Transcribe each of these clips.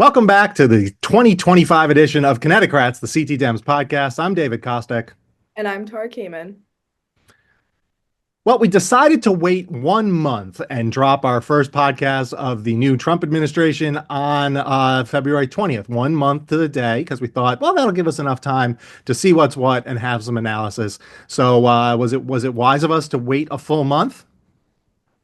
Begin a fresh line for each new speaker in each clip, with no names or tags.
Welcome back to the 2025 edition of Kineticrats, the CT Dems podcast. I'm David Kostek.
And I'm Tar Kamen.
Well, we decided to wait 1 month and drop our first podcast of the new Trump administration on February 20th, 1 month to the day, because we thought, well, that'll give us enough time to see what's what and have some analysis. So, was it wise of us to wait a full month?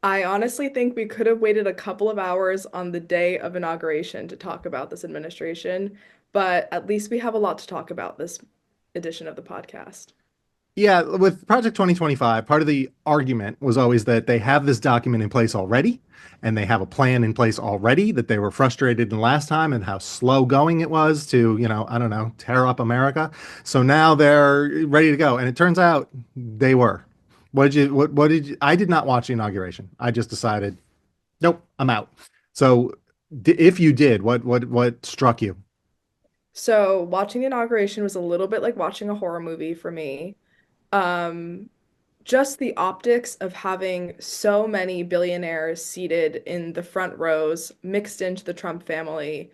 I honestly think we could have waited a couple of hours on the day of inauguration to talk about this administration, but at least we have a lot to talk about this edition of the podcast.
Yeah, with Project 2025, part of the argument was always that they have this document in place already, and they have a plan in place already, that they were frustrated in last time and how slow going it was to, I don't know, tear up America. So now they're ready to go. And it turns out they were. I did not watch the inauguration. I just decided, nope, I'm out. So if you did, what struck you?
So, watching the inauguration was a little bit like watching a horror movie for me. Um, just the optics of having so many billionaires seated in the front rows, mixed into the Trump family,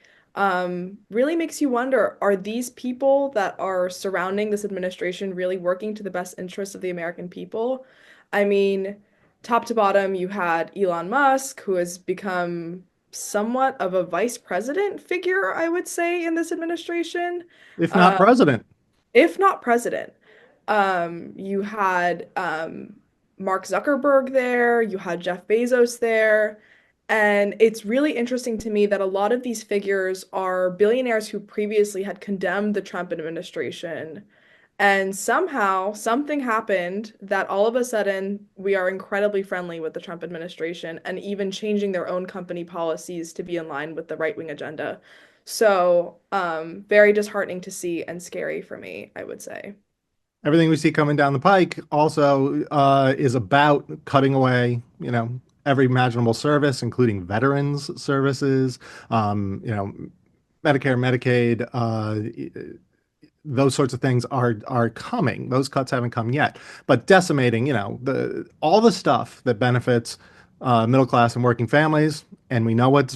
really makes you wonder, are these people that are surrounding this administration really working to the best interests of the American people? I mean, top to bottom, you had Elon Musk, who has become somewhat of a vice president figure, I would say, in this administration.
If not
Uh,
president?
if not president. You had Mark Zuckerberg there, you had Jeff Bezos there, and it's really interesting to me that a lot of these figures are billionaires who previously had condemned the Trump administration. And somehow something happened that all of a sudden we are incredibly friendly with the Trump administration and even changing their own company policies to be in line with the right-wing agenda. So, very disheartening to see and scary for me, I would say.
Everything we see coming down the pike also is about cutting away, every imaginable service, including veterans services, Medicare, Medicaid, those sorts of things are coming. Those cuts haven't come yet, but decimating, the all the stuff that benefits middle class and working families, and we know what it's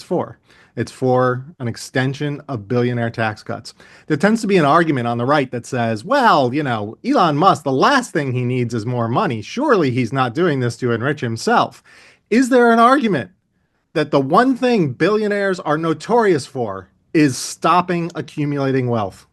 for. It's for an extension of billionaire tax cuts. There tends to be an argument on the right that says, well, Elon Musk, the last thing he needs is more money. Surely he's not doing this to enrich himself. Is there an argument that the one thing billionaires are notorious for is stopping accumulating wealth?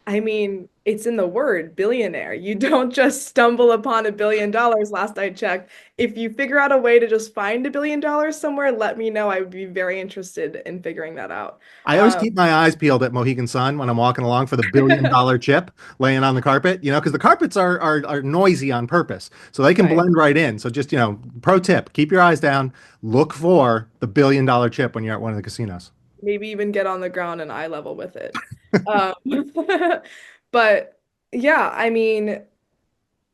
I mean, it's in the word billionaire. You don't just stumble upon $1 billion last I checked. If you figure out a way to just find $1 billion somewhere, let me know. I would be very interested in figuring that out.
I always
Um,
keep my eyes peeled at Mohegan Sun when I'm walking along for the $1 billion chip laying on the carpet, because the carpets are noisy on purpose. So they can
right.
blend right in. So just, pro tip, keep your eyes down, look for the $1 billion chip when you're at one of the casinos.
Maybe even get on the ground and eye level with it. Um, but yeah, I mean,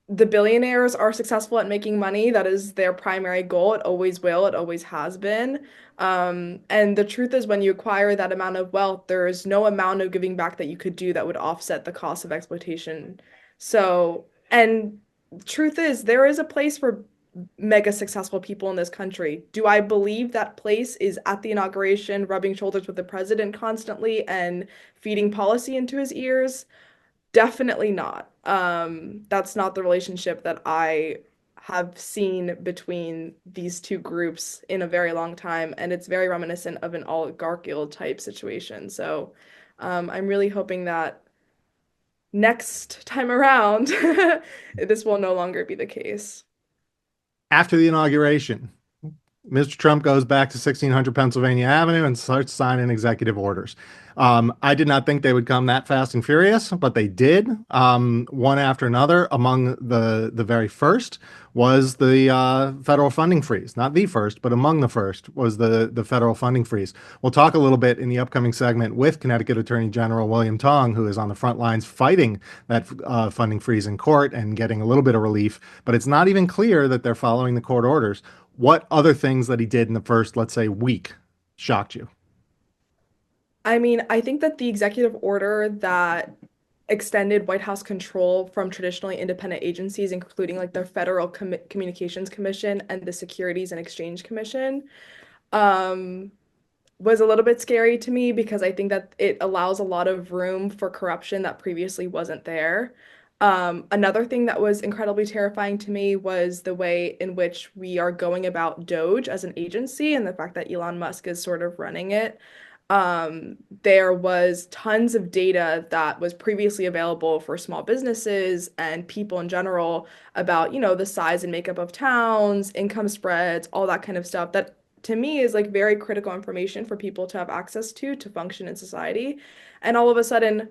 the billionaires are successful at making money. That is their primary goal. It always will. It always has been. And the truth is, when you acquire that amount of wealth, there is no amount of giving back that you could do that would offset the cost of exploitation. So, and truth is, there is a place for mega successful people in this country. Do I believe that place is at the inauguration, rubbing shoulders with the president constantly and feeding policy into his ears? Definitely not. That's not the relationship that I have seen between these two groups in a very long time, and it's very reminiscent of an oligarchical type situation. So, I'm really hoping that next time around, this will no longer be the case.
After the inauguration, Mr. Trump goes back to 1600 Pennsylvania Avenue and starts signing executive orders. I did not think they would come that fast and furious, but they did, one after another. Among the very first was the federal funding freeze. Not the first, but among the first was the federal funding freeze. We'll talk a little bit in the upcoming segment with Connecticut Attorney General William Tong, who is on the front lines fighting that funding freeze in court and getting a little bit of relief. But it's not even clear that they're following the court orders. What other things that he did in the first, let's say, week shocked you?
I mean, I think that the executive order that extended White House control from traditionally independent agencies, including like the Federal Communications Commission and the Securities and Exchange Commission, um, was a little bit scary to me because I think that it allows a lot of room for corruption that previously wasn't there. Another thing that was incredibly terrifying to me was the way in which we are going about Doge as an agency and the fact that Elon Musk is sort of running it. There was tons of data that was previously available for small businesses and people in general about, the size and makeup of towns, income spreads, all that kind of stuff that to me is like very critical information for people to have access to function in society. And all of a sudden,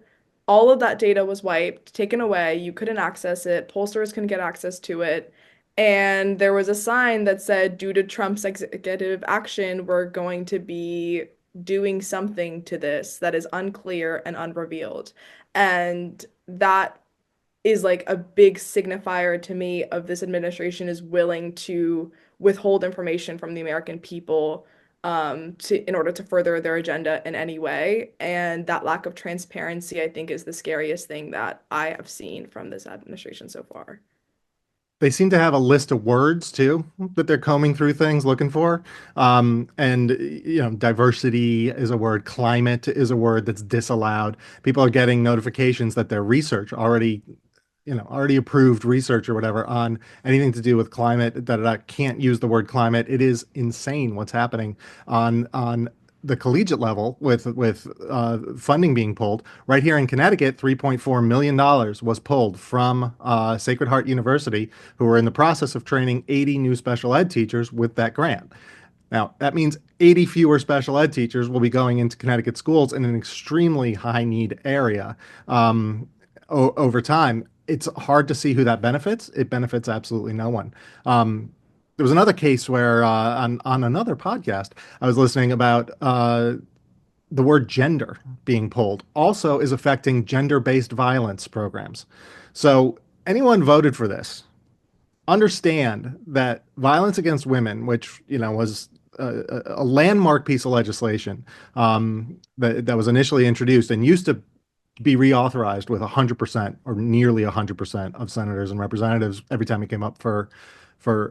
all of that data was wiped, taken away. You couldn't access it. Pollsters couldn't get access to it. And there was a sign that said, due to Trump's executive action, we're going to be doing something to this that is unclear and unrevealed. And that is like a big signifier to me of this administration is willing to withhold information from the American people to in order to further their agenda in any way. And that lack of transparency, I think, is the scariest thing that I have seen from this administration so far.
They seem to have a list of words too that they're combing through things looking for. And diversity is a word, climate is a word that's disallowed. People are getting notifications that their research already approved research or whatever on anything to do with climate that I can't use the word climate. It is insane what's happening on the collegiate level with funding being pulled. Right here in Connecticut, $3.4 million was pulled from Sacred Heart University, who were in the process of training 80 new special ed teachers with that grant. Now, that means 80 fewer special ed teachers will be going into Connecticut schools in an extremely high need area over time. It's hard to see who that benefits. It benefits absolutely no one. There was another case where on another podcast I was listening about the word gender being pulled also is affecting gender-based violence programs. So anyone voted for this, understand that violence against women, which was a landmark piece of legislation that was initially introduced and used to be reauthorized with 100% or nearly 100% of senators and representatives every time it came up for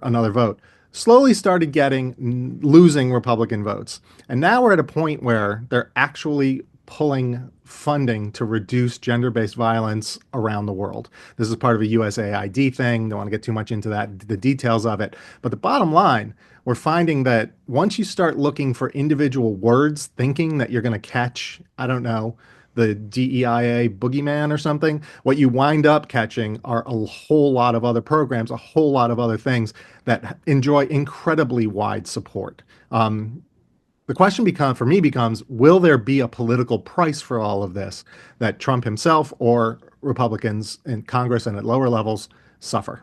another vote, slowly started losing Republican votes. And now we're at a point where they're actually pulling funding to reduce gender-based violence around the world. This is part of a USAID thing. Don't want to get too much into the details of it. But the bottom line, we're finding that once you start looking for individual words, thinking that you're going to catch, I don't know, the DEIA boogeyman or something, what you wind up catching are a whole lot of other programs, a whole lot of other things that enjoy incredibly wide support. The question for me becomes, will there be a political price for all of this that Trump himself or Republicans in Congress and at lower levels suffer?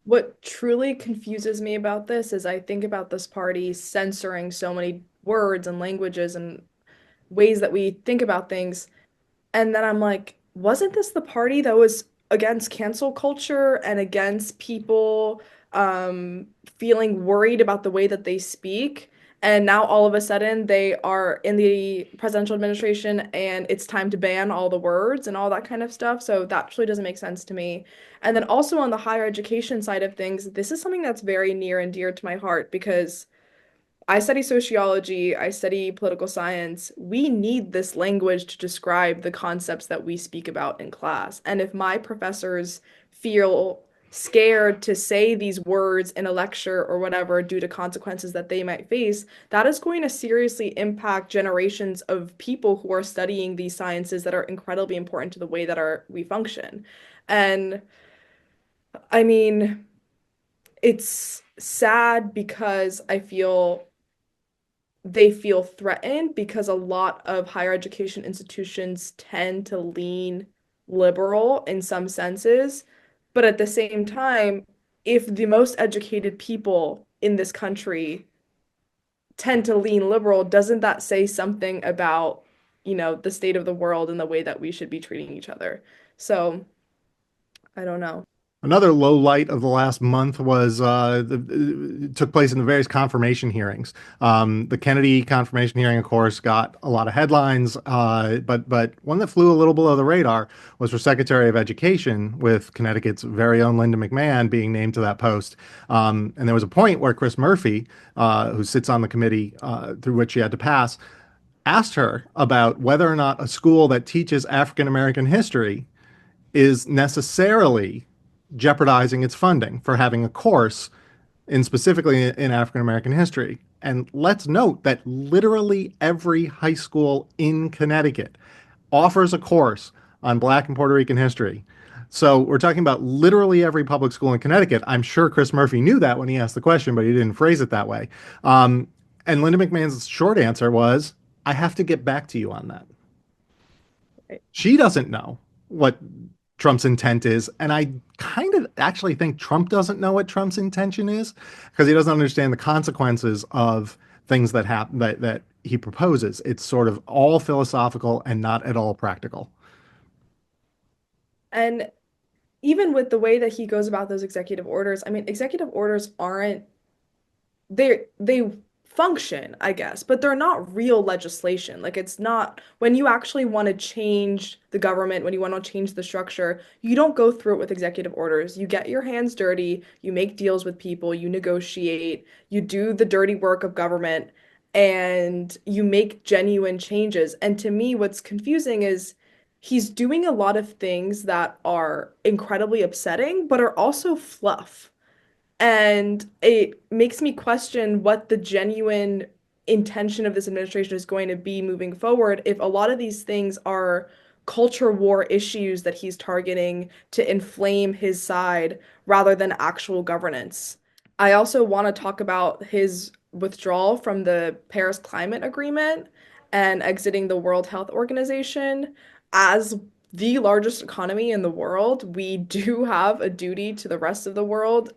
What truly confuses me about this is I think about this party censoring so many words and languages and ways that we think about things. And then I'm like, wasn't this the party that was against cancel culture and against people feeling worried about the way that they speak? And now all of a sudden they are in the presidential administration and it's time to ban all the words and all that kind of stuff. So that actually doesn't make sense to me. And then also on the higher education side of things, this is something that's very near and dear to my heart because I study sociology, I study political science. We need this language to describe the concepts that we speak about in class. And if my professors feel scared to say these words in a lecture or whatever due to consequences that they might face, that is going to seriously impact generations of people who are studying these sciences that are incredibly important to the way that we function. And I mean, it's sad because I feel they feel threatened because a lot of higher education institutions tend to lean liberal in some senses. But at the same time, if the most educated people in this country tend to lean liberal, doesn't that say something about, the state of the world and the way that we should be treating each other? So I don't know.
Another low light of the last month was took place in the various confirmation hearings. The Kennedy confirmation hearing, of course, got a lot of headlines, but one that flew a little below the radar was for Secretary of Education, with Connecticut's very own Linda McMahon being named to that post. And there was a point where Chris Murphy, who sits on the committee through which she had to pass, asked her about whether or not a school that teaches African American history is necessarily jeopardizing its funding for having a course in specifically in African American history. And let's note that literally every high school in Connecticut offers a course on Black and Puerto Rican history. So we're talking about literally every public school in Connecticut. I'm sure Chris Murphy knew that when he asked the question, but he didn't phrase it that way. And Linda McMahon's short answer was, I have to get back to you on that.
Right.
She doesn't know what Trump's intent is. And I kind of actually think Trump doesn't know what Trump's intention is because he doesn't understand the consequences of things that happen that he proposes. It's sort of all philosophical and not at all practical.
And even with the way that he goes about those executive orders, I mean, executive orders aren't they function, I guess, but they're not real legislation. Like it's not when you actually want to change the government, when you want to change the structure, you don't go through it with executive orders. You get your hands dirty, you make deals with people, you negotiate, you do the dirty work of government, and you make genuine changes. And to me, what's confusing is he's doing a lot of things that are incredibly upsetting, but are also fluff. And it makes me question what the genuine intention of this administration is going to be moving forward if a lot of these things are culture war issues that he's targeting to inflame his side rather than actual governance. I also want to talk about his withdrawal from the Paris Climate Agreement and exiting the World Health Organization. As the largest economy in the world, we do have a duty to the rest of the world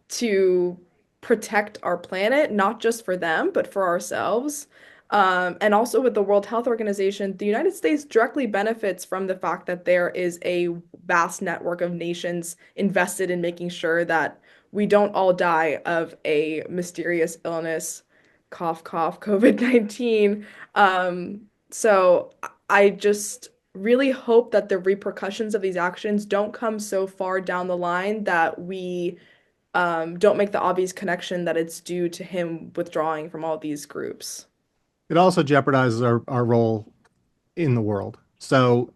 to protect our planet, not just for them, but for ourselves. And also with the World Health Organization, the United States directly benefits from the fact that there is a vast network of nations invested in making sure that we don't all die of a mysterious illness, cough, cough, COVID-19. So I just really hope that the repercussions of these actions don't come so far down the line that we don't make the obvious connection that it's due to him withdrawing from all these groups.
It also jeopardizes our role in the world. So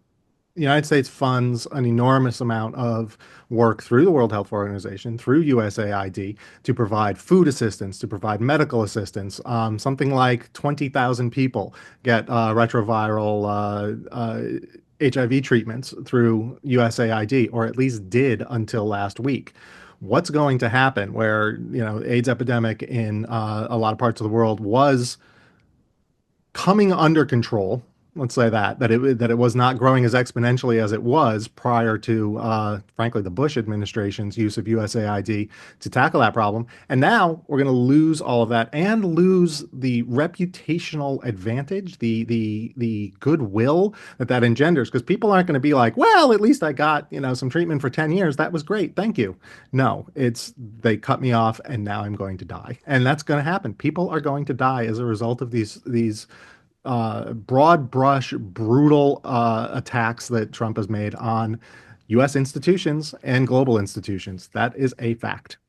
the United States funds an enormous amount of work through the World Health Organization, through USAID, to provide food assistance, to provide medical assistance. Something like 20,000 people get retroviral HIV treatments through USAID, or at least did until last week. What's going to happen where, AIDS epidemic in a lot of parts of the world was coming under control. Let's say that it was not growing as exponentially as it was prior to, frankly, the Bush administration's use of USAID to tackle that problem. And now we're going to lose all of that and lose the reputational advantage, the goodwill that engenders, because people aren't going to be like, well, at least I got some treatment for 10 years. That was great, thank you. No, it's they cut me off, and now I'm going to die, and that's going to happen. People are going to die as a result of these broad brush, brutal attacks that Trump has made on U.S. institutions and global institutions. That is a fact.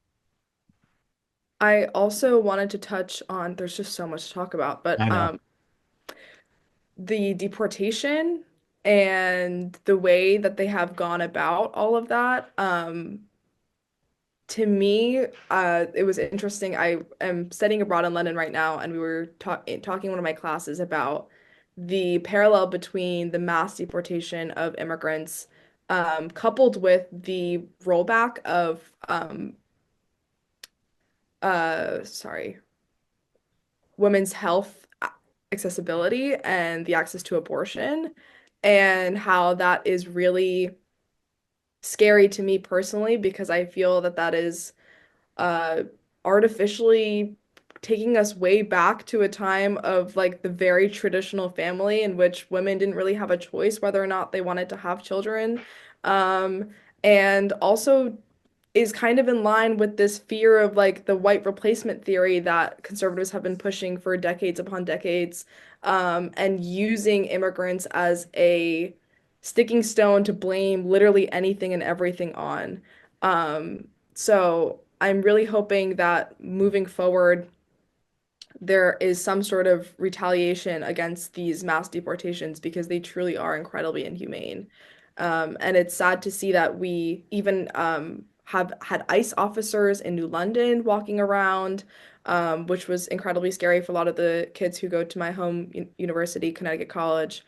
I also wanted to touch on, there's just so much to talk about, but
I know.
the deportation and the way that they have gone about all of that. To me, it was interesting. I am studying abroad in London right now, and we were talking in one of my classes about the parallel between the mass deportation of immigrants, coupled with the rollback of, sorry, women's health accessibility and the access to abortion, and how that is really scary to me personally because I feel that that is uh, artificially taking us way back to a time of like the very traditional family in which women didn't really have a choice whether or not they wanted to have children. Um, and also is kind of in line with this fear of like the white replacement theory that conservatives have been pushing for decades upon decades, and using immigrants as a sticking stone to blame literally anything and everything on. So I'm really hoping that moving forward, there is some sort of retaliation against these mass deportations because they truly are incredibly inhumane. And it's sad to see that we even have had ICE officers in New London walking around, which was incredibly scary for a lot of the kids who go to my home university, Connecticut College.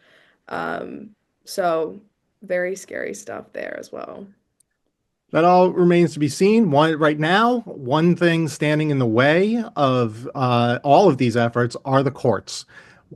Um, so very scary stuff there as well.
That all remains to be seen. Right now, one thing standing in the way of all of these efforts are the courts.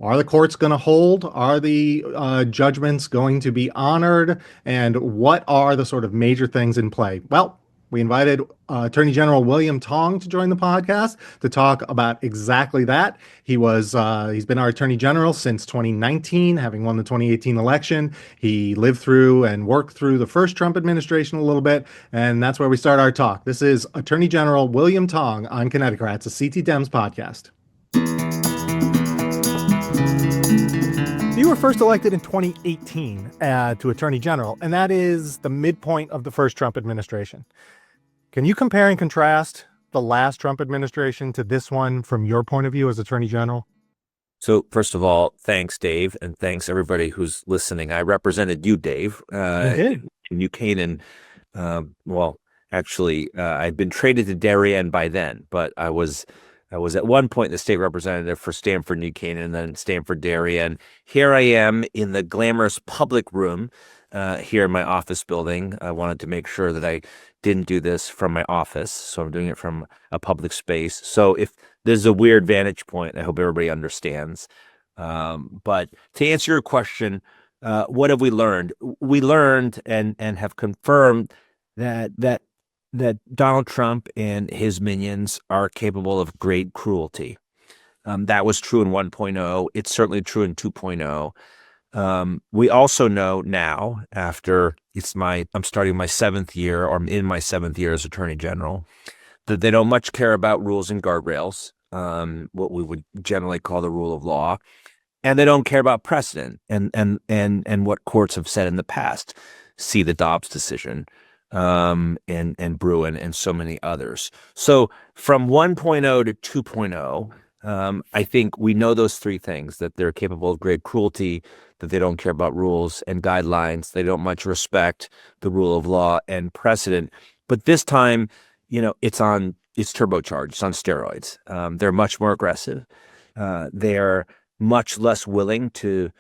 Are the courts going to hold? Are the judgments going to be honored? And what are the sort of major things in play? Well, we invited Attorney General William Tong to join the podcast to talk about exactly that. He's been our Attorney General since 2019, having won the 2018 election. He lived through and worked through the first Trump administration a little bit, and that's where we start our talk. This is Attorney General William Tong on Connecticut. It's a CT Dems podcast. You were first elected in 2018 to Attorney General, and that is the midpoint of the first Trump administration. Can you compare and contrast the last Trump administration to this one from your point of view as Attorney General?
So first of all, thanks, Dave, and thanks everybody who's listening. I represented you, Dave, in New Canaan. I'd been traded to Darien by then, but I was at one point the state representative for Stamford, New Canaan, and then Stamford, Darien. Here I am in the glamorous public room here in my office building. I wanted to make sure that I didn't do this from my office, so I'm doing it from a public space. So if there's a weird vantage point, I hope everybody understands. But to answer your question, what have we learned? We learned and have confirmed that Donald Trump and his minions are capable of great cruelty. That was true in 1.0. It's certainly true in 2.0. We also know now, after I'm starting my 7th year, or I'm in my 7th year as Attorney General, that they don't much care about rules and guardrails, what we would generally call the rule of law, and they don't care about precedent and what courts have said in the past. See the Dobbs decision, and Bruin and so many others. So from 1.0 to 2.0, I think we know those three things: that they're capable of great cruelty, that they don't care about rules and guidelines, they don't much respect the rule of law and precedent. But this time, it's turbocharged, it's on steroids. They're much more aggressive. They're much less willing to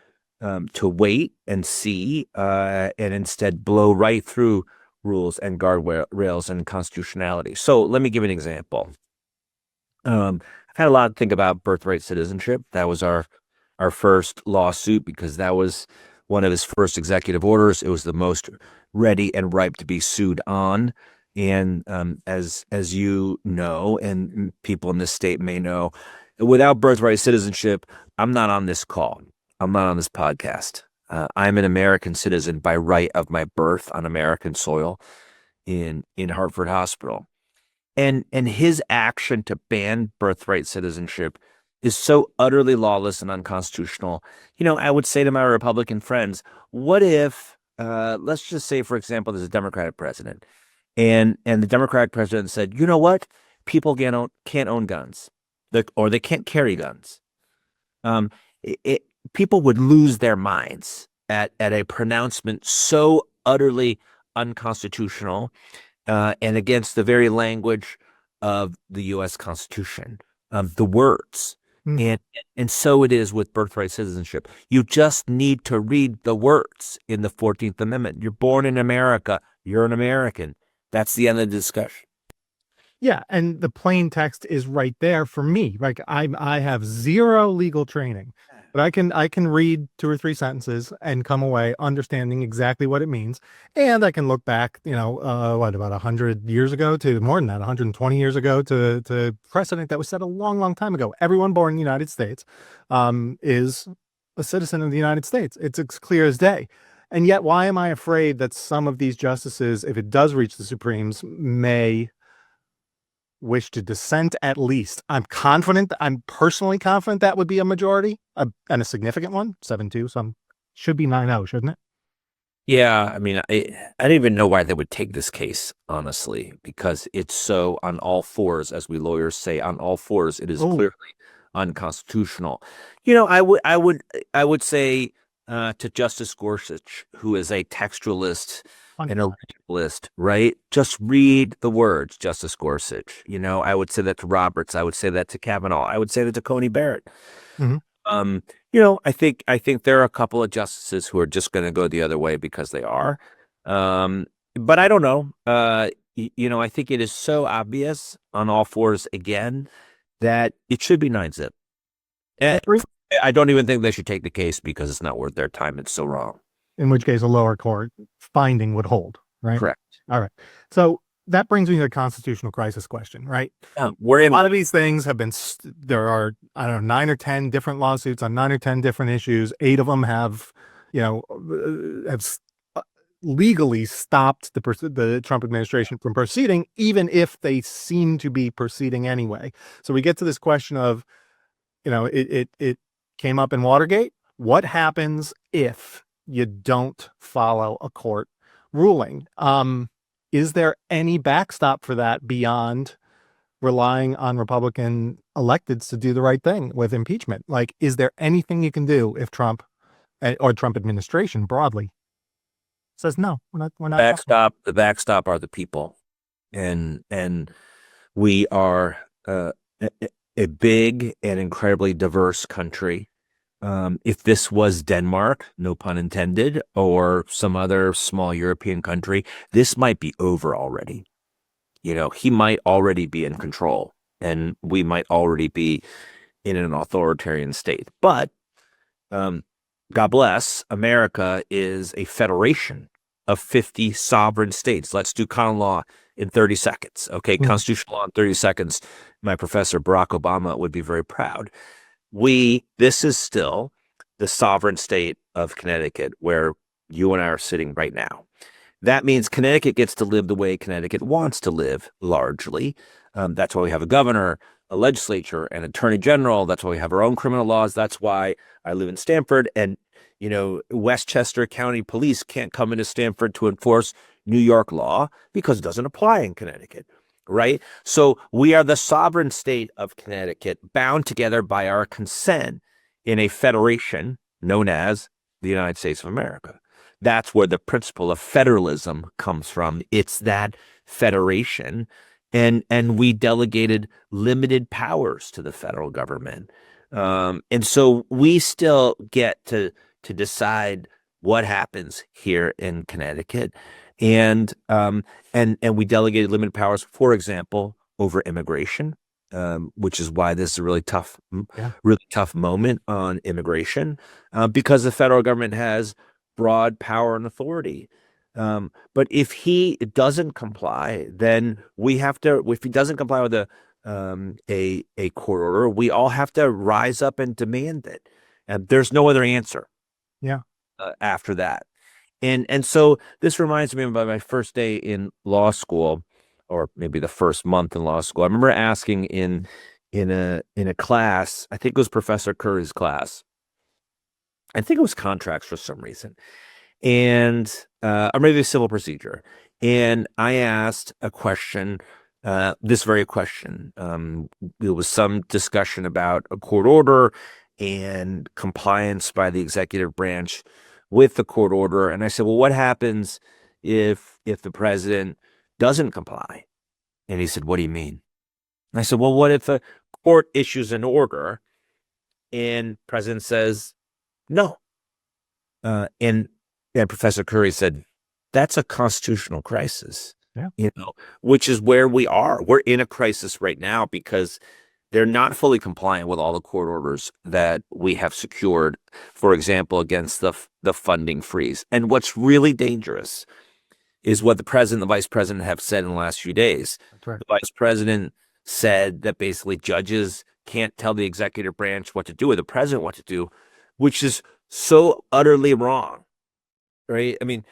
wait and see, and instead blow right through rules and guardrails and constitutionality. So let me give an example. I've had a lot to think about birthright citizenship. That was our first lawsuit because that was one of his first executive orders. It was the most ready and ripe to be sued on. And as you know, and people in this state may know, without birthright citizenship, I'm not on this call. I'm not on this podcast. I'm an American citizen by right of my birth on American soil in Hartford Hospital. And his action to ban birthright citizenship is so utterly lawless and unconstitutional. I would say to my Republican friends, what if, let's just say, for example, there's a Democratic president, and the Democratic president said, you know what? People can't own guns, or they can't carry guns. People would lose their minds at a pronouncement so utterly unconstitutional, and against the very language of the U.S. Constitution, the words. And so it is with birthright citizenship. You just need to read the words in the 14th Amendment. You're born in America. You're an American. That's the end of the discussion.
Yeah, and the plain text is right there for me. Like I have zero legal training, but I can read 2 or 3 sentences and come away understanding exactly what it means. And I can look back, about 100 years ago to more than that, 120 years ago to precedent that was set a long, long time ago. Everyone born in the United States is a citizen of the United States. It's as clear as day. And yet, why am I afraid that some of these justices, if it does reach the Supremes, may wish to dissent at least? I'm personally confident that would be a majority, and a significant one, 7-2, some should be 9-0, shouldn't it?
Yeah, I mean, I don't even know why they would take this case, honestly, because it's so on all fours, as we lawyers say, on all fours. It is
Oh,
clearly unconstitutional. I would say to Justice Gorsuch, who is a textualist and a legalist, right? Just read the words, Justice Gorsuch. I would say that to Roberts. I would say that to Kavanaugh. I would say that to Coney Barrett.
mhm.
I think there are a couple of justices who are just going to go the other way because they are. But I don't know. I think it is so obvious on all fours again that it should be 9-zip. And I don't even think they should take the case because it's not worth their time. It's so wrong.
In which case a lower court finding would hold, right?
Correct.
All right. So that brings me to the constitutional crisis question, right?
We're
A
in.
lot of these things have been, there are, I don't know, 9 or 10 different lawsuits on 9 or 10 different issues. 8 of them have, legally stopped the Trump administration from proceeding, even if they seem to be proceeding anyway. So we get to this question of, it came up in Watergate. What happens if you don't follow a court ruling? Is there any backstop for that beyond relying on Republican electeds to do the right thing with impeachment? Like, is there anything you can do if Trump or Trump administration broadly says no, we're not
Backstop. The backstop are the people, and we are a big and incredibly diverse country. If this was Denmark, no pun intended, or some other small European country, this might be over already. He might already be in control, and we might already be in an authoritarian state. But God bless, America is a federation of 50 sovereign states. Let's do common law in 30 seconds. Okay, constitutional law in 30 seconds. My professor, Barack Obama, would be very proud. This is still the sovereign state of Connecticut, where you and I are sitting right now. That means Connecticut gets to live the way Connecticut wants to live, largely. That's why we have a governor, a legislature, an attorney general. That's why we have our own criminal laws. That's why I live in Stamford. And, Westchester County Police can't come into Stamford to enforce New York law because it doesn't apply in Connecticut, right? So we are the sovereign state of Connecticut, bound together by our consent in a federation known as the United States of America. That's where the principle of federalism comes from. It's that federation. And we delegated limited powers to the federal government. And so we still get to decide what happens here in Connecticut. And we delegated limited powers, for example, over immigration, which is why this is a really tough moment on immigration, because the federal government has broad power and authority. But if he doesn't comply, then we have to. If he doesn't comply with a court order, we all have to rise up and demand it. And there's no other answer.
Yeah.
After that, and so this reminds me of my first day in law school, or maybe the first month in law school. I remember asking in a class. I think it was Professor Curry's class. I think it was contracts for some reason. And or maybe civil procedure. And I asked a question, this very question. There was some discussion about a court order and compliance by the executive branch with the court order. And I said, well, what happens if the president doesn't comply? And he said, what do you mean? And I said, well, what if a court issues an order and president says no? And Professor Curry said, that's a constitutional crisis.
Yeah.
Which is where we are. We're in a crisis right now because they're not fully compliant with all the court orders that we have secured, for example, against the funding freeze. And what's really dangerous is what the president and the vice president have said in the last few days.
That's right.
The vice president said that basically judges can't tell the executive branch what to do or the president what to do, which is so utterly wrong. right? I mean,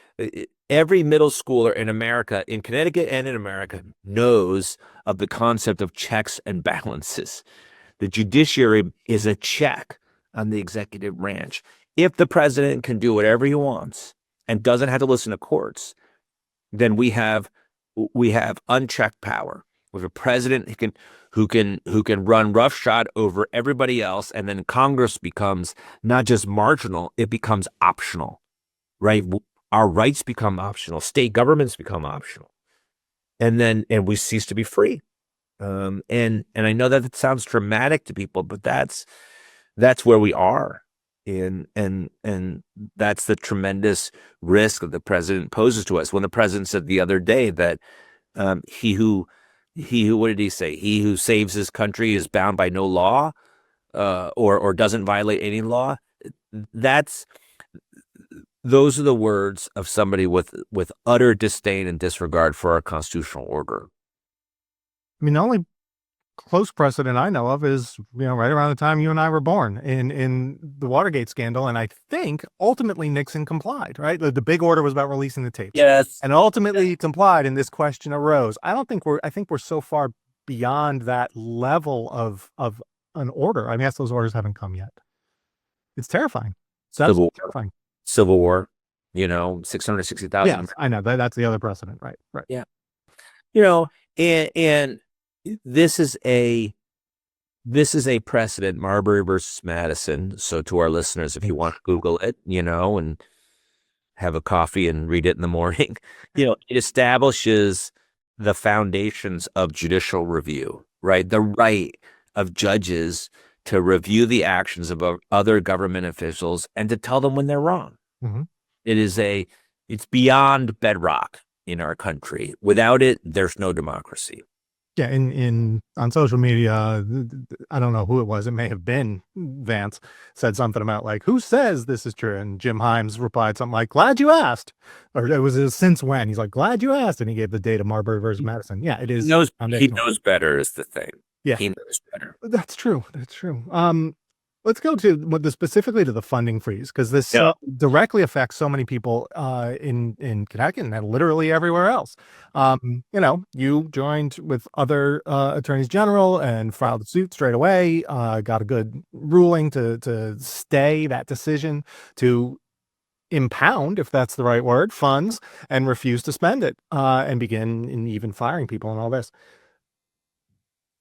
every middle schooler in America, in Connecticut and in America, knows of the concept of checks and balances. The judiciary is a check on the executive branch. If the president can do whatever he wants and doesn't have to listen to courts, then we have unchecked power. We have a president who can run roughshod over everybody else, and then Congress becomes not just marginal, it becomes optional, right? Our rights become optional, state governments become optional, and we cease to be free. And I know that it sounds dramatic to people, but that's where we are. And that's the tremendous risk that the president poses to us. When the president said the other day that he who what did he say? He who saves his country is bound by no law, or doesn't violate any law. That's those are the words of somebody with utter disdain and disregard for our constitutional order.
I mean, the only close precedent I know of is, right around the time you and I were born in the Watergate scandal. And I think ultimately Nixon complied, right? The big order was about releasing the tapes.
Yes.
And ultimately he complied, and this question arose. I think we're so far beyond that level of an order. I guess those orders haven't come yet. It's terrifying. That's terrifying.
Civil War, 660,000.
Yeah, I know that's the other precedent, right? Right.
Yeah. And this is a precedent, Marbury versus Madison. So to our listeners, if you want to Google it, and have a coffee and read it in the morning, it establishes the foundations of judicial review, right? The right of judges to review the actions of other government officials and to tell them when they're wrong.
Mm-hmm.
It's beyond bedrock in our country. Without it, there's no democracy.
Yeah, on social media, I don't know who it was. It may have been Vance said something about like, who says this is true? And Jim Himes replied something like, glad you asked. Or it was since when? He's like, glad you asked. And he gave the date of Marbury versus Madison. Yeah, it is.
He knows better is the thing.
Yeah.
He knows better.
That's true. Let's go to specifically to the funding freeze, because this directly affects so many people in Connecticut and literally everywhere else. You joined with other attorneys general and filed a suit straight away, got a good ruling to stay that decision, to impound, if that's the right word, funds and refuse to spend it, and begin in even firing people and all this.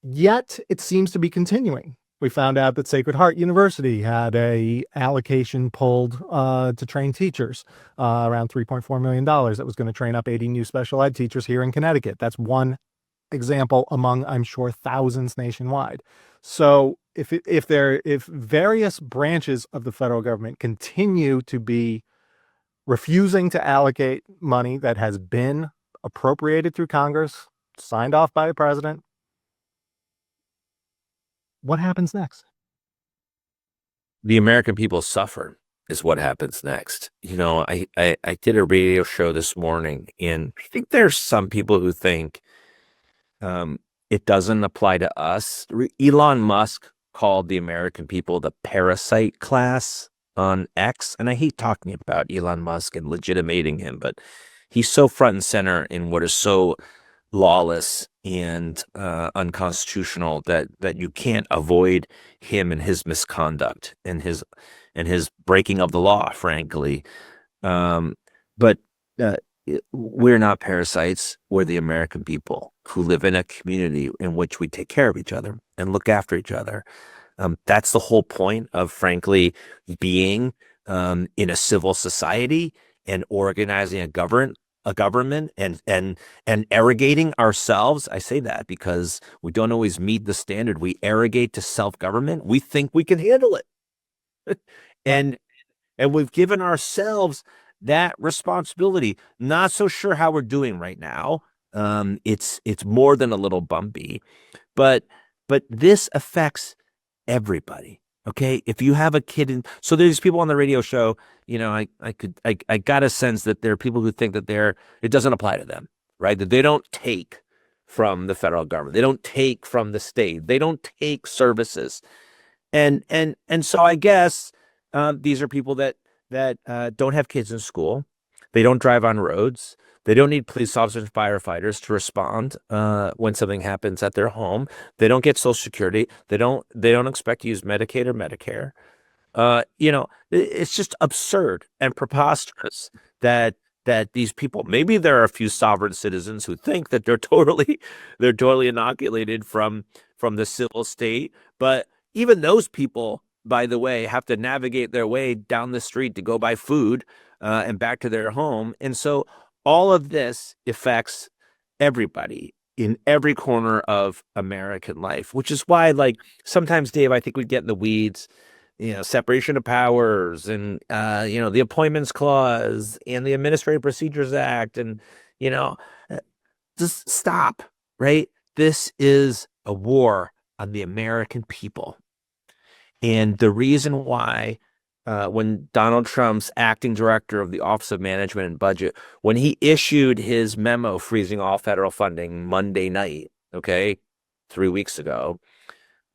Yet it seems to be continuing. We found out that Sacred Heart University had a allocation pulled to train teachers, around $3.4 million, that was going to train up 80 new special ed teachers here in Connecticut. That's one example among, I'm sure, thousands nationwide. So if various branches of the federal government continue to be refusing to allocate money that has been appropriated through Congress, signed off by the president, what happens next?
The American people suffer is what happens next. I did a radio show this morning, and I think there's some people who think it doesn't apply to us. Elon Musk called the American people the parasite class on X, and I hate talking about Elon Musk and legitimating him, but he's so front and center in what is so lawless and unconstitutional that you can't avoid him and his misconduct and his breaking of the law, frankly. But we're not parasites. We're the American people who live in a community in which we take care of each other and look after each other. That's the whole point of, frankly, being in a civil society and organizing a government and arrogating ourselves. I say that because we don't always meet the standard. We arrogate to self-government. We think we can handle it. and we've given ourselves that responsibility. Not so sure how we're doing right now. It's more than a little bumpy, but this affects everybody. Okay, if you have a kid so there's people on the radio show, I got a sense that there are people who think that it doesn't apply to them, right? That they don't take from the federal government. They don't take from the state. They don't take services. And so I guess these are people that don't have kids in school. They don't drive on roads. They don't need police officers and firefighters to respond when something happens at their home. They don't get Social Security. They don't expect to use Medicaid or Medicare. It's just absurd and preposterous that these people, maybe there are a few sovereign citizens who think that they're totally inoculated from the civil state, but even those people, by the way, have to navigate their way down the street to go buy food and back to their home. And so all of this affects everybody in every corner of American life, which is why, like, sometimes, Dave, I think we get in the weeds, separation of powers and, the Appointments Clause and the Administrative Procedures Act. And, you know, uh, just stop, right? This is a war on the American people. And the reason why, when Donald Trump's acting director of the Office of Management and Budget, when he issued his memo freezing all federal funding Monday night, okay, 3 weeks ago,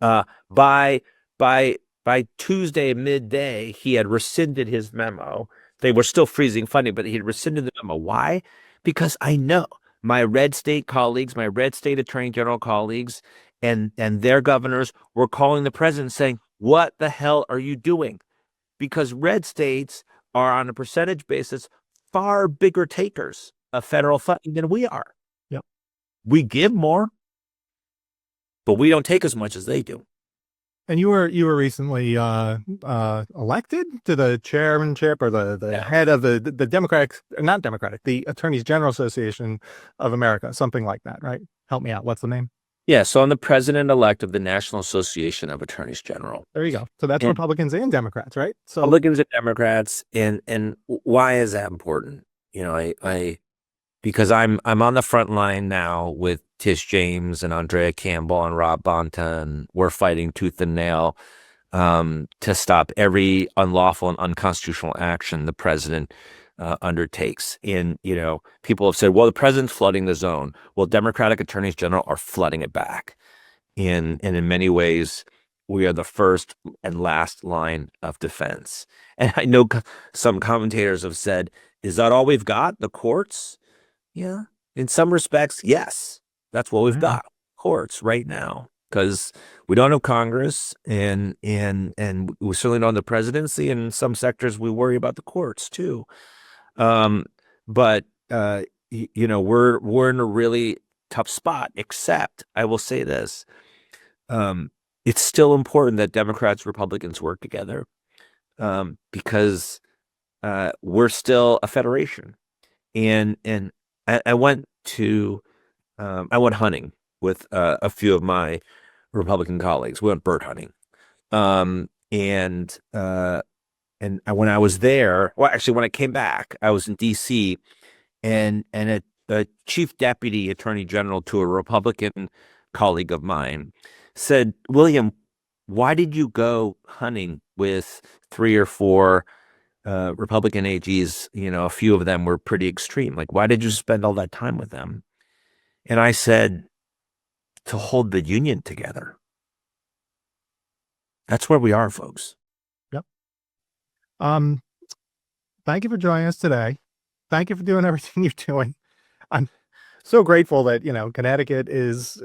uh, by by by Tuesday midday, he had rescinded his memo. They were still freezing funding, but he had rescinded the memo. Why? Because I know my red state colleagues, my red state attorney general colleagues, and their governors were calling the president saying, "What the hell are you doing?" Because red states are, on a percentage basis, far bigger takers of federal funding than we are.
Yep.
We give more, but we don't take as much as they do.
And you were recently elected to the chairmanship or the head of the not Democratic, the Attorneys General Association of America, something like that, right? Help me out. What's the name?
Yeah, so I'm the president-elect of the National Association of Attorneys General.
There you go. So that's Republicans and Democrats, right? So
Republicans and Democrats, and why is that important? Because I'm on the front line now with Tish James and Andrea Campbell and Rob Bonta, and we're fighting tooth and nail to stop every unlawful and unconstitutional action the president undertakes. And, people have said, well, the president's flooding the zone. Well, Democratic attorneys general are flooding it back. And in many ways, we are the first and last line of defense. And I know some commentators have said, is that all we've got? The courts? Yeah. In some respects, yes. That's what we've got. Courts right now. Because we don't have Congress, and we certainly don't have the presidency. And in some sectors, we worry about the courts too. But we're in a really tough spot. Except, I will say this: it's still important that Democrats, Republicans work together, because we're still a federation. And I went hunting with a few of my Republican colleagues. We went bird hunting. When I was there, well, actually, when I came back, I was in D.C. and a chief deputy attorney general to a Republican colleague of mine said, "William, why did you go hunting with 3 or 4 Republican AGs? A few of them were pretty extreme. Like, why did you spend all that time with them?" And I said, "To hold the union together." That's where we are, folks.
Yep. Thank you for joining us today. Thank you for doing everything you're doing. I'm so grateful that, Connecticut is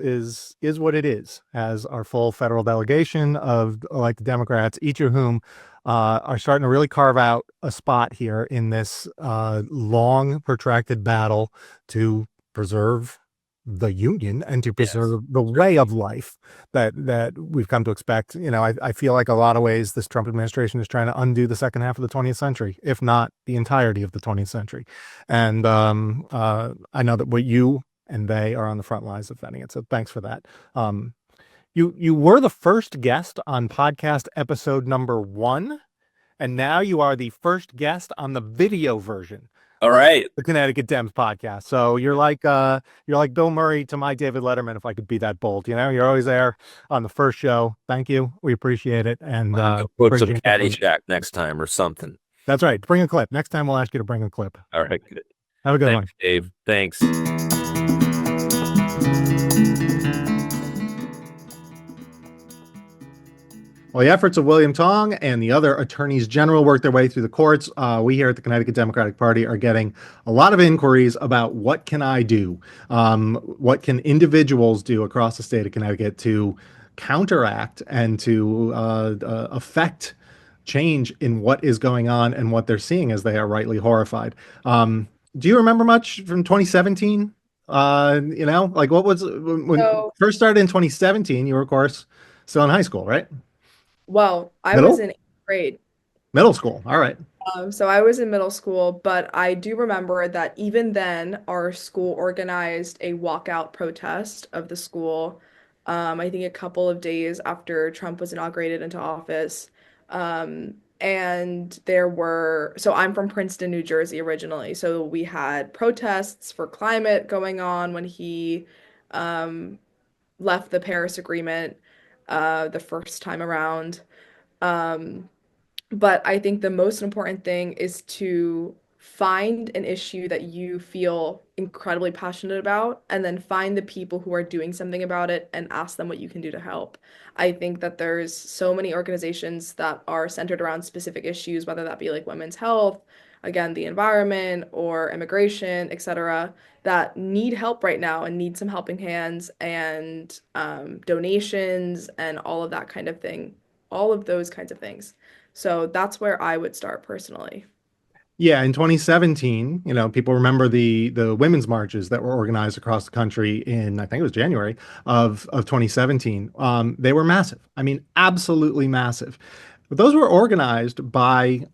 what it is, as our full federal delegation of elected Democrats, each of whom are starting to really carve out a spot here in this long, protracted battle to preserve the union and to preserve the way of life that we've come to expect. I feel like a lot of ways this Trump administration is trying to undo the second half of the 20th century, if not the entirety of the 20th century. And I know that what you and they are on the front lines defending it. So thanks for that. You were the first guest on podcast episode number 1, and now you are the first guest on the video version.
All right.
The Connecticut Dems podcast. So you're like Bill Murray to my David Letterman, if I could be that bold. You're always there on the first show. Thank you. We appreciate it. And
put some Caddyshack next time or something.
That's right. Bring a clip. Next time we'll ask you to bring a clip.
All right. Good.
Have a good one,
Dave. Thanks.
Well, the efforts of William Tong and the other attorneys general work their way through the courts. We here at the Connecticut Democratic Party are getting a lot of inquiries about what can I do? What can individuals do across the state of Connecticut to counteract and to affect change in what is going on and what they're seeing as they are rightly horrified. Do you remember much from 2017? Like what was when
So,
first started in 2017, you were, of course, still in high school, right?
well, I was
Middle?
in 8th grade.
Middle school. All right.
So I was in middle school, but I do remember that even then, our school organized a walkout protest of the school. I think a couple of days after Trump was inaugurated into office. And so I'm from Princeton, New Jersey originally. So we had protests for climate going on when he um, left the Paris Agreement the first time around. Um, but I think the most important thing is to find an issue that you feel incredibly passionate about and then find the people who are doing something about it and ask them what you can do to help. I think that there's so many organizations that are centered around specific issues, whether that be like women's health, again, the environment or immigration, etc., that need help right now and need some helping hands and donations and all of that kind of thing, all of those kinds of things. So that's where I would start personally.
Yeah, in 2017, people remember the women's marches that were organized across the country in, I think it was January of 2017. They were massive. I mean, absolutely massive. But those were organized by,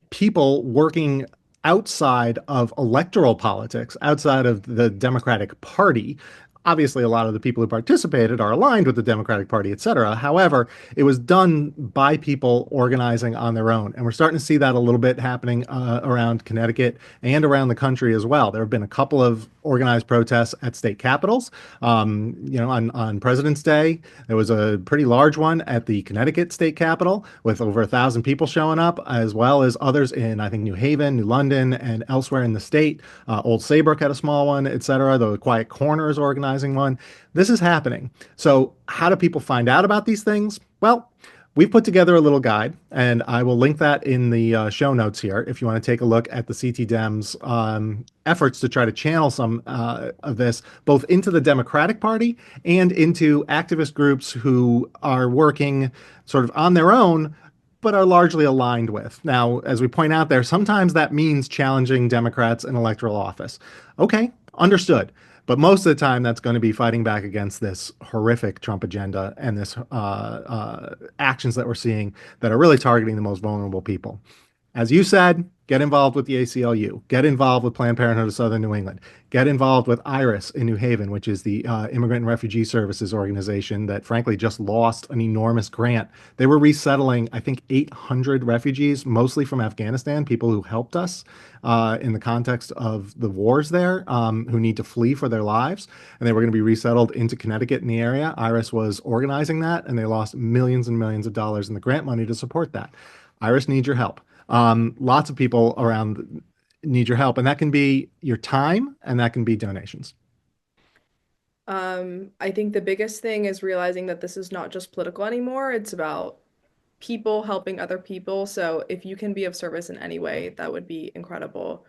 people working outside of electoral politics, outside of the Democratic Party. Obviously, a lot of the people who participated are aligned with the Democratic Party, et cetera. However, it was done by people organizing on their own. And we're starting to see that a little bit happening around Connecticut and around the country as well. There have been a couple of organized protests at state capitals. On President's Day, there was a pretty large one at the Connecticut State Capitol with over 1,000 people showing up, as well as others in, I think, New Haven, New London, and elsewhere in the state. Old Saybrook had a small one, et cetera. The Quiet Corner is organizing one. This is happening. So, how do people find out about these things? Well, we've put together a little guide, and I will link that in the show notes here if you want to take a look at the CT Dems efforts to try to channel some of this both into the Democratic Party and into activist groups who are working sort of on their own, but are largely aligned with. Now, as we point out there, sometimes that means challenging Democrats in electoral office. Okay, understood. But most of the time, that's going to be fighting back against this horrific Trump agenda and this actions that we're seeing that are really targeting the most vulnerable people. As you said, get involved with the ACLU, get involved with Planned Parenthood of Southern New England, get involved with IRIS in New Haven, which is the Immigrant and Refugee Services organization that frankly just lost an enormous grant. They were resettling, I think, 800 refugees, mostly from Afghanistan, people who helped us in the context of the wars there, who need to flee for their lives. And they were going to be resettled into Connecticut in the area. IRIS was organizing that, and they lost millions and millions of dollars in the grant money to support that. IRIS needs your help. Lots of people around need your help, and that can be your time and that can be donations.
I think the biggest thing is realizing that this is not just political anymore. It's about people helping other people. So if you can be of service in any way, that would be incredible.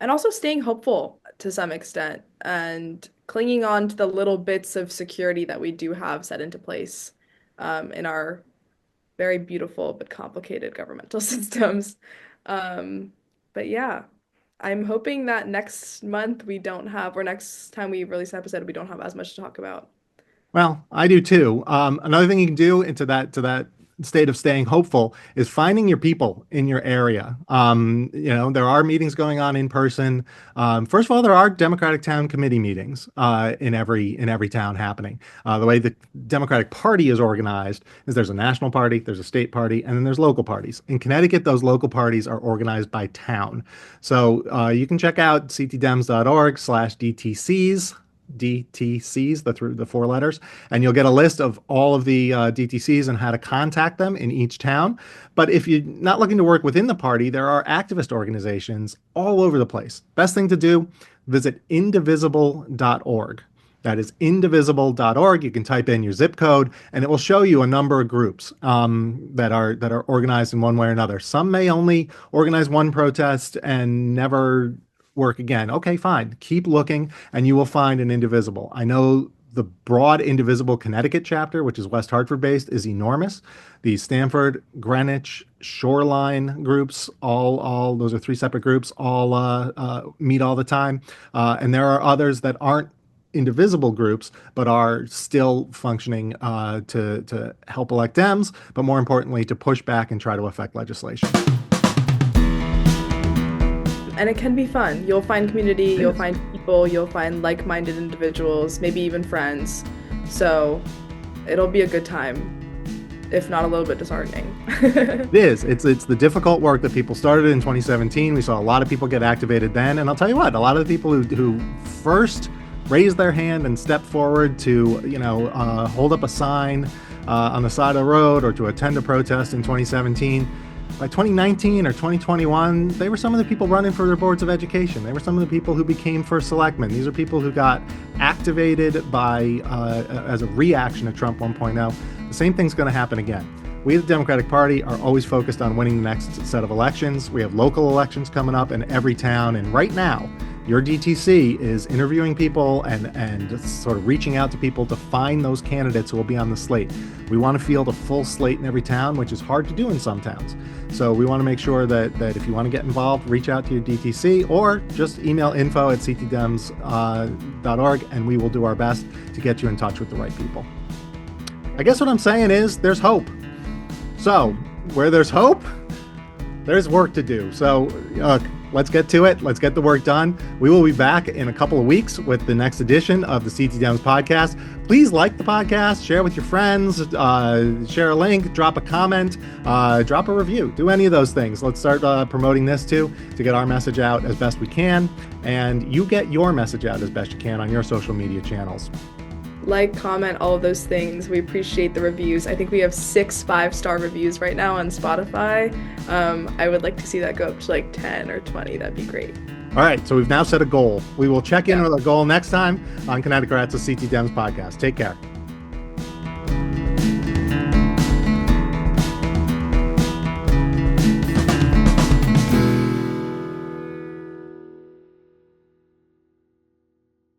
And also staying hopeful to some extent and clinging on to the little bits of security that we do have set into place in our very beautiful but complicated governmental systems. But yeah, I'm hoping that next month we don't have, or next time we release an episode, we don't have as much to talk about.
Well, I do too. Another thing you can do into that state of staying hopeful is finding your people in your area. There are meetings going on in person. First of all, there are Democratic Town Committee meetings in every town happening. The way the Democratic Party is organized is there's a national party, there's a state party, and then there's local parties. In Connecticut, those local parties are organized by town. So you can check out ctdems.org/DTCs. DTCs, the four letters, and you'll get a list of all of the DTCs and how to contact them in each town. But if you're not looking to work within the party, there are activist organizations all over the place. Best thing to do, visit indivisible.org. That is indivisible.org. You can type in your zip code, and it will show you a number of groups that are organized in one way or another. Some may only organize one protest and never work again. Okay, fine. Keep looking, and you will find an Indivisible. I know the broad Indivisible Connecticut chapter, which is West Hartford based, is enormous. The Stamford, Greenwich, Shoreline groups, all those are three separate groups, all meet all the time. And there are others that aren't indivisible groups, but are still functioning to help elect Dems, but more importantly, to push back and try to affect legislation.
And it can be fun. You'll find community, you'll find people, you'll find like-minded individuals, maybe even friends. So it'll be a good time, if not a little bit disheartening.
It is. It's the difficult work that people started in 2017. We saw a lot of people get activated then. And I'll tell you what, a lot of the people who first raised their hand and stepped forward to, hold up a sign on the side of the road or to attend a protest in 2017, by 2019 or 2021, they were some of the people running for their boards of education. They were some of the people who became first selectmen. These are people who got activated by as a reaction to Trump 1.0. The same thing's going to happen again. We, the Democratic Party, are always focused on winning the next set of elections. We have local elections coming up in every town, and right now, your DTC is interviewing people and sort of reaching out to people to find those candidates who will be on the slate. We want to field a full slate in every town, which is hard to do in some towns. So we want to make sure that if you want to get involved, reach out to your DTC or just email info@ctdems.org, and we will do our best to get you in touch with the right people. I guess what I'm saying is there's hope. So where there's hope, there's work to do. So let's get to it. Let's get the work done. We will be back in a couple of weeks with the next edition of the CT Dems podcast. Please like the podcast, share with your friends, share a link, drop a comment, drop a review. Do any of those things. Let's start promoting this too to get our message out as best we can. And you get your message out as best you can on your social media channels.
Like, comment, all of those things. We appreciate the reviews. I think we have 6 5-star reviews right now on Spotify. I would like to see that go up to like 10 or 20. That'd be great.
All right, so we've now set a goal. We will check in with a goal next time on Connecticut's CT Dems podcast. Take care.